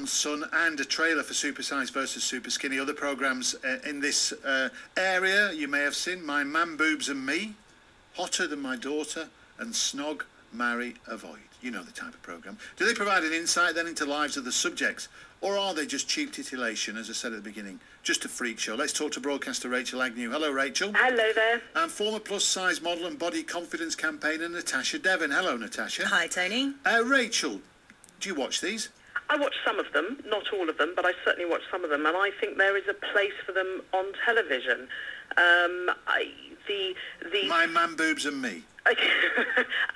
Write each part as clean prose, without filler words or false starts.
Sun and a trailer for Supersize versus Superskinny. Other programmes in this area you may have seen: My Man Boobs and Me, Hotter Than My Daughter, and Snog, Marry, Avoid. You know the type of programme. Do they provide an insight then into lives of the subjects, or are they just cheap titillation, as I said at the beginning, just a freak show? Let's talk to broadcaster Rachel Agnew. Hello, Rachel. Hello there. And former plus-size model and body confidence campaigner Natasha Devon. Hello, Natasha. Hi, Tony. Rachel, do you watch these? I watch some of them, not all of them, but I certainly watch some of them, and I think there is a place for them on television. My Man Boobs and Me.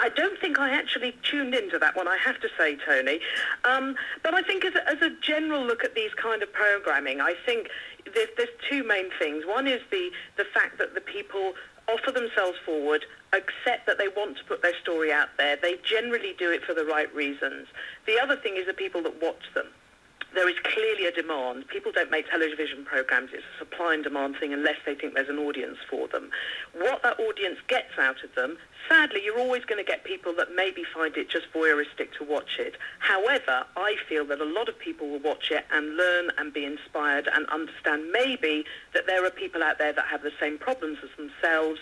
I don't think I actually tuned into that one, I have to say, Tony. But I think as a general look at these kind of programming, I think there's two main things. One is the fact that the people offer themselves forward, accept that they want to put their story out there. They generally do it for the right reasons. The other thing is the people that watch them. There is clearly a demand. People don't make television programmes. It's a supply and demand thing unless they think there's an audience for them. What that audience gets out of them, sadly, you're always going to get people that maybe find it just voyeuristic to watch it. However, I feel that a lot of people will watch it and learn and be inspired and understand maybe that there are people out there that have the same problems as themselves,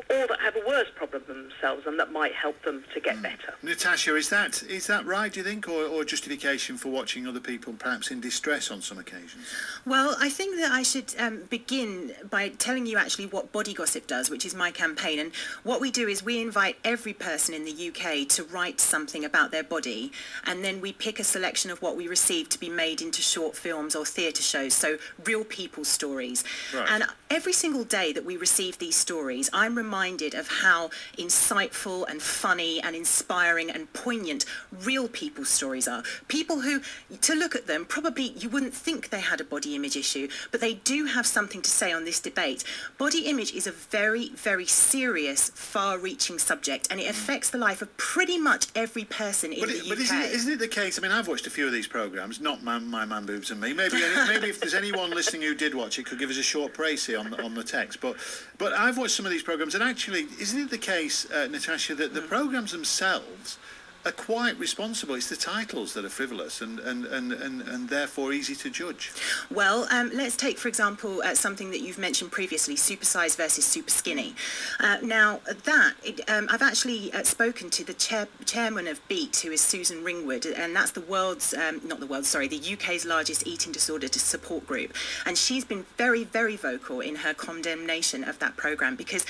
or that have a worse problem than themselves, and that might help them to get better. Natasha, is that right, do you think, or justification for watching other people perhaps in distress on some occasions? Well, I think that I should begin by telling you actually what Body Gossip does, which is my campaign. And what we do is we invite every person in the UK to write something about their body, and then we pick a selection of what we receive to be made into short films or theatre shows, so real people's stories. Right. And every single day that we receive these stories, I'm reminded of how insightful and funny and inspiring and poignant real people's stories are. People who, to look at them, probably you wouldn't think they had a body image issue, but they do have something to say on this debate. Body image is a very, very serious, far-reaching subject, and it affects the life of pretty much every person in the UK. But isn't it the case? I mean, I've watched a few of these programmes, not My Man Boobs and Me. Maybe if there's anyone listening who did watch it, could give us a short précis on the text. But I've watched some of these programmes, and actually, isn't it the case, Natasha, that the programmes themselves are quite responsible? It's the titles that are frivolous and therefore easy to judge. Well, let's take, for example, something that you've mentioned previously, Supersize versus Superskinny. Now, I've actually spoken to the chairman of BEAT, who is Susan Ringwood, and that's the UK's largest eating disorder support group. And she's been very, very vocal in her condemnation of that programme, because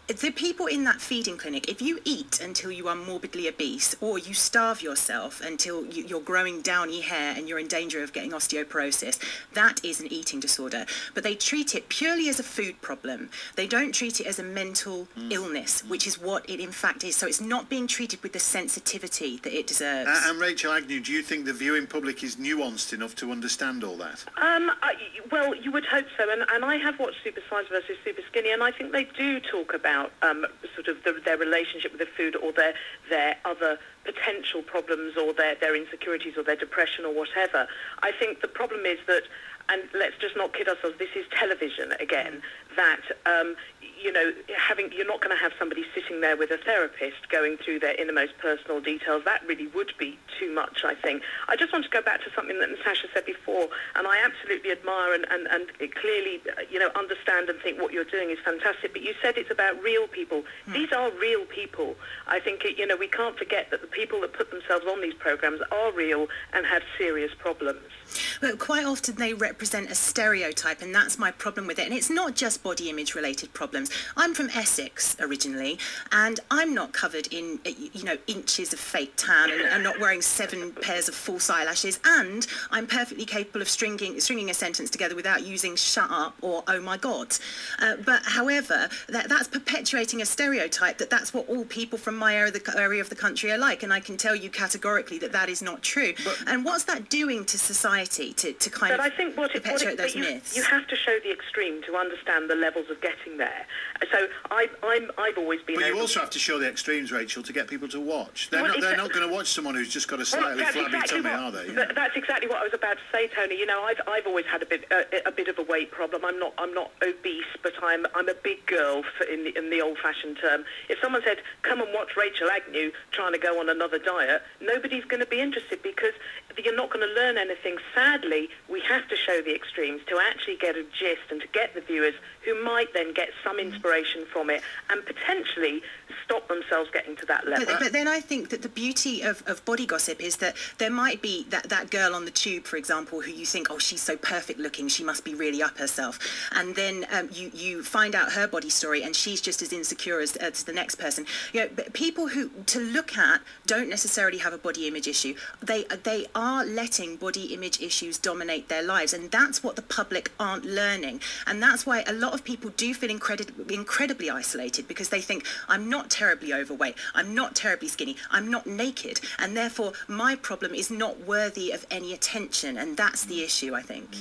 the people in that feeding clinic, if you eat until you are morbidly obese, or you starve yourself until you're growing downy hair and you're in danger of getting osteoporosis, that is an eating disorder. But they treat it purely as a food problem. They don't treat it as a mental illness, which is what it in fact is. So it's not being treated with the sensitivity that it deserves. And Rachel Agnew, do you think the viewing public is nuanced enough to understand all that? Well, you would hope so. And I have watched Supersize versus Superskinny, and I think they do talk about sort of their relationship with the food, or their other potential problems, or their insecurities, or their depression, or whatever. I think the problem is that, and let's just not kid ourselves, this is television again, that you're not going to have somebody sitting there with a therapist going through their innermost personal details. That really would be too much, I think. I just want to go back to something that Natasha said before, and I absolutely admire and clearly, understand and think what you're doing is fantastic. But you said it's about real people. These are real people. I think, we can't forget that the people that put themselves on these programs are real and have serious problems. But quite often they represent a stereotype, and that's my problem with it. And it's not just body image related problems. I'm from Essex originally, and I'm not covered in inches of fake tan, and I'm not wearing 7 pairs of false eyelashes, and I'm perfectly capable of stringing a sentence together without using shut up or oh my god. But however, that's perpetuating a stereotype that's what all people from my area of the country are like, and I can tell you categorically that is not true. And what's that doing to society? way to kind but of I think perpetuate those myths. You have to show the extreme to understand the levels of getting there. So I've always been. But you also have to show the extremes, Rachel, to get people to watch. They're not going to watch someone who's just got a slightly flabby tummy, are they? That's exactly what I was about to say, Tony. You know, I've always had a bit of a weight problem. I'm not obese, but I'm a big girl in the old-fashioned term. If someone said, "Come and watch Rachel Agnew trying to go on another diet," nobody's going to be interested because you're not going to learn anything. Sadly, we have to show the extremes to actually get a gist and to get the viewers who might then get some inspiration from it and potentially stop themselves getting to that level. But then I think that the beauty of body gossip is that there might be that girl on the tube, for example, who you think, oh, she's so perfect looking, she must be really up herself. And then you find out her body story and she's just as insecure as the next person. You know, but people who to look at don't necessarily have a body image issue. They are letting body image issues dominate their lives, and that's what the public aren't learning. And that's why a lot of people do feel incredibly isolated, because they think, I'm not terribly overweight, I'm not terribly skinny, I'm not naked, and therefore my problem is not worthy of any attention, and that's the issue, I think.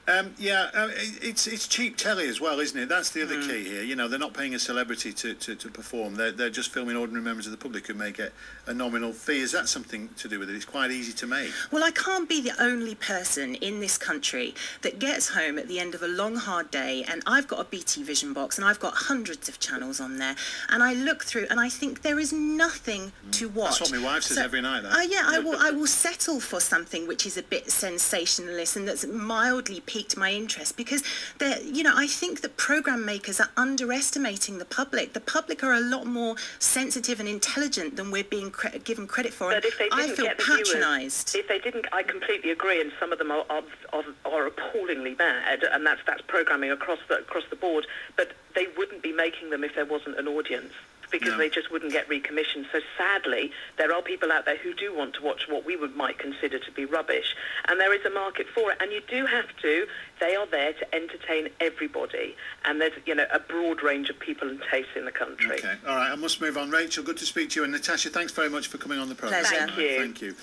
It's cheap telly as well, isn't it? That's the other key here. You know, they're not paying a celebrity to perform. They're just filming ordinary members of the public who may get a nominal fee. Is that something to do with it? It's quite easy to make. Well, I can't be the only person in this country that gets home at the end of a long, hard day, and I've got a BT Vision box, and I've got hundreds of channels on there, and I look through, and I think there is nothing to watch. That's what my wife says every night. I will settle for something which is a bit sensationalist and that's mildly piqued my interest, because I think that program makers are underestimating the public. The public are a lot more sensitive and intelligent than we're being given credit for. But if they didn't I feel get the patronised. Viewers, if they didn't, I completely agree, and some of them are appallingly bad, and that's programming across the board. But they wouldn't be making them if there wasn't an audience, because they just wouldn't get recommissioned. So sadly, there are people out there who do want to watch what we might consider to be rubbish, and there is a market for it. And you do have to. They are there to entertain everybody, and there's a broad range of people and tastes in the country. Okay, all right. I must move on. Rachel, good to speak to you, and Natasha, thanks very much for coming on the programme. Pleasure. Thank you. Thank you.